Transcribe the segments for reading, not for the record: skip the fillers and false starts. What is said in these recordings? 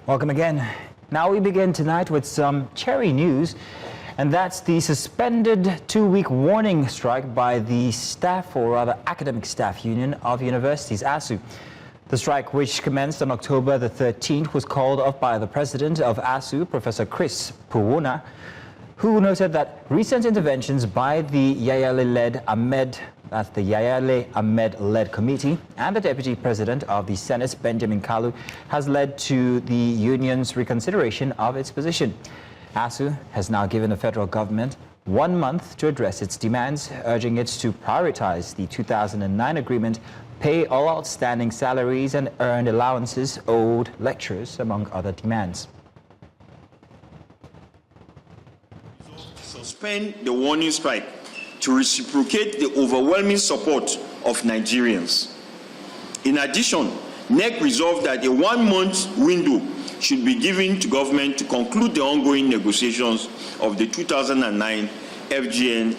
Welcome again. Now we begin tonight with some cherry news, and that's the suspended two-week warning strike by the staff, or rather academic staff union of universities, ASUU. The strike, which commenced on October the 13th, was called off by the president of ASUU, Professor Chris Piwuna, who noted that recent interventions by the Yayale Ahmed-led committee and the deputy president of the Senate, Benjamin Kalu, has led to the union's reconsideration of its position. ASUU has now given the federal government 1 month to address its demands, urging it to prioritize the 2009 agreement, pay all outstanding salaries and earned allowances owed lecturers, among other demands. Suspend the warning strike to reciprocate the overwhelming support of Nigerians. In addition, NEC resolved that a 1-month window should be given to government to conclude the ongoing negotiations of the 2009 FGN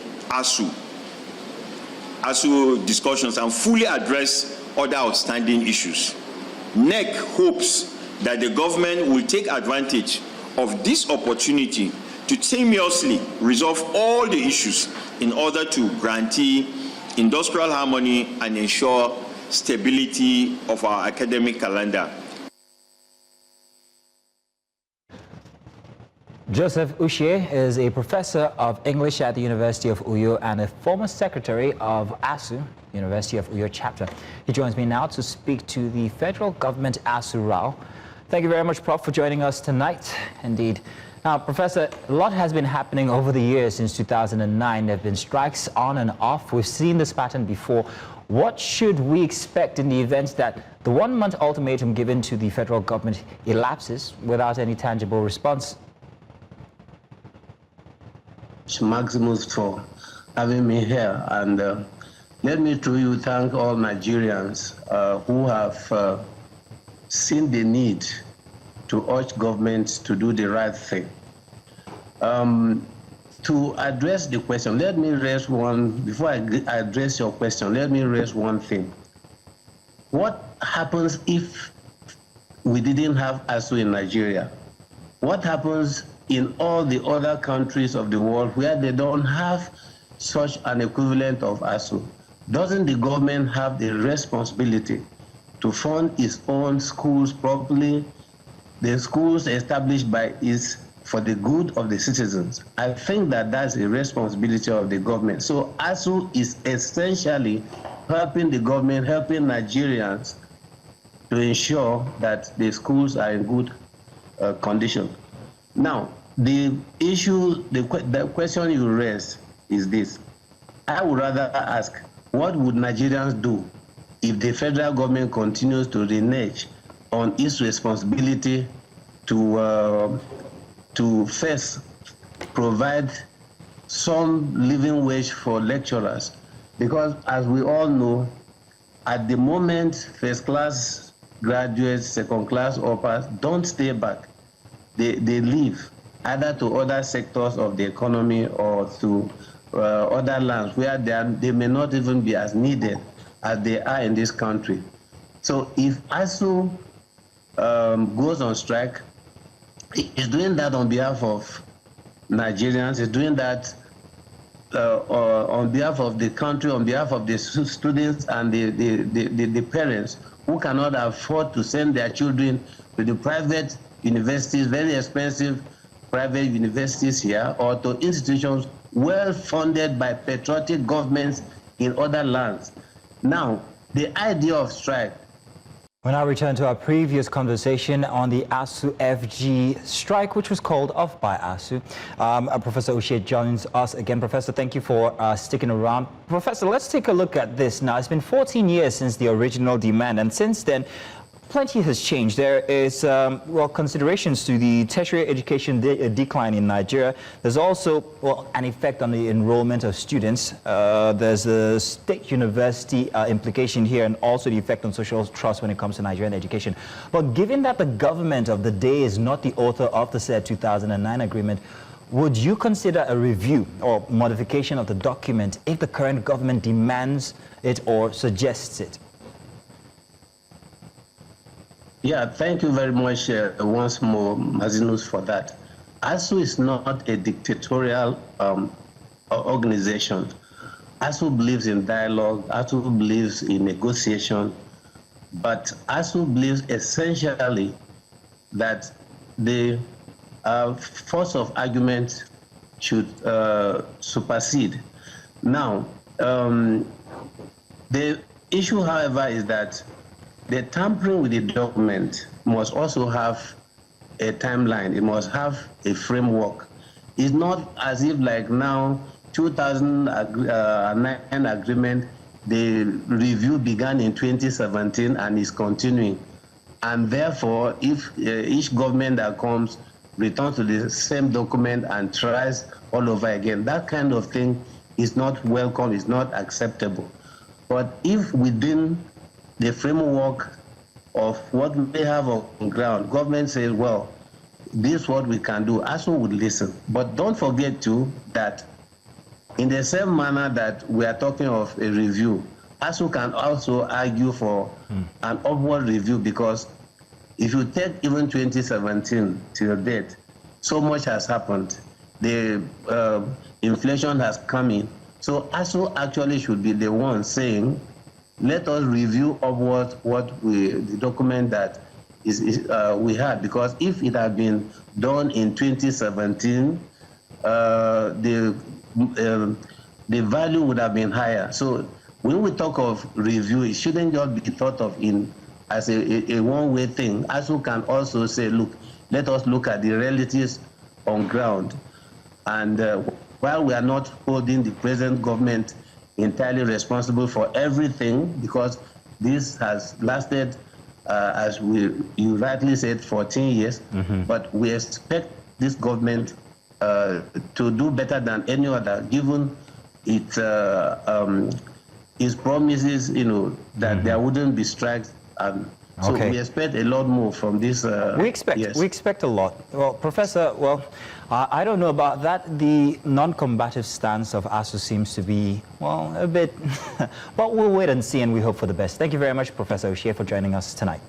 ASUU discussions and fully address other outstanding issues. NEC hopes that the government will take advantage of this opportunity to seamlessly resolve all the issues in order to guarantee industrial harmony and ensure stability of our academic calendar. Joseph Ushie is a professor of English at the University of Uyo and a former secretary of ASUU, University of Uyo chapter. He joins me now to speak to the federal government ASUU row. Thank you very much, Prof, for joining us tonight. Indeed. Now, Professor, a lot has been happening over the years since 2009. There have been strikes on and off. We've seen this pattern before. What should we expect in the event that the 1-month ultimatum given to the federal government elapses without any tangible response? Maximus, for having me here, and let me truly thank all Nigerians who have seen the need to urge governments to do the right thing. To address the question, let me raise one, before I address your question, let me raise one thing. What happens if we didn't have ASUU in Nigeria? What happens in all the other countries of the world where they don't have such an equivalent of ASUU? Doesn't the government have the responsibility to fund its own schools properly? The schools established by is for the good of the citizens. I think that that's a responsibility of the government. So ASUU is essentially helping the government, helping Nigerians to ensure that the schools are in good condition. Now, the issue, the question you raised is this. I would rather ask, what would Nigerians do if the federal government continues to renege on its responsibility to first provide some living wage for lecturers? Because as we all know, at the moment, first-class graduates, second-class uppers don't stay back. They leave either to other sectors of the economy or to other lands where they may not even be as needed as they are in this country. So if ASUU goes on strike, it's doing that on behalf of Nigerians, it's doing that on behalf of the country, on behalf of the students and the parents who cannot afford to send their children to the private universities, very expensive private universities here, or to institutions well funded by patriotic governments in other lands. Now, the idea of strike. We'll now return to our previous conversation on the ASUU FG strike, which was called off by ASUU. Professor Ushie joins us again. Professor, thank you for sticking around. Professor, let's take a look at this now. It's been 14 years since the original demand, and since then, plenty has changed. There is, well, considerations to the tertiary education decline in Nigeria. There's also, well, an effect on the enrollment of students. There's a state university implication here, and also the effect on social trust when it comes to Nigerian education. But given that the government of the day is not the author of the said 2009 agreement, would you consider a review or modification of the document if the current government demands it or suggests it? Yeah, thank you very much once more, Mazinus, for that. ASUU is not a dictatorial organization. ASUU believes in dialogue, ASUU believes in negotiation, but ASUU believes essentially that the force of argument should supersede. Now, the issue, however, is that the tampering with the document must also have a timeline. It must have a framework. It's not as if like now, 2009 agreement, the review began in 2017 and is continuing. And therefore, if each government that comes returns to the same document and tries all over again, that kind of thing is not welcome, is not acceptable. But if within the framework of what we have on ground, government says, well, this is what we can do, ASUU would listen. But don't forget too that in the same manner that we are talking of a review, ASUU can also argue for an upward review, because if you take even 2017 till date, so much has happened. The inflation has come in. So ASUU actually should be the one saying, let us review upward the document that we had, because if it had been done in 2017, the value would have been higher. So when we talk of review, it shouldn't just be thought of as a one-way thing. ASUU can also say, look, let us look at the realities on ground. And while we are not holding the present government entirely responsible for everything, because this has lasted, as you rightly said, 14 years, but we expect this government to do better than any other, given its promises, that there wouldn't be strikes. So we expect a lot more from this. We expect a lot. Well, Professor, I don't know about that. The non-combative stance of ASUU seems to be, a bit, but we'll wait and see, and we hope for the best. Thank you very much, Professor Ushie, for joining us tonight.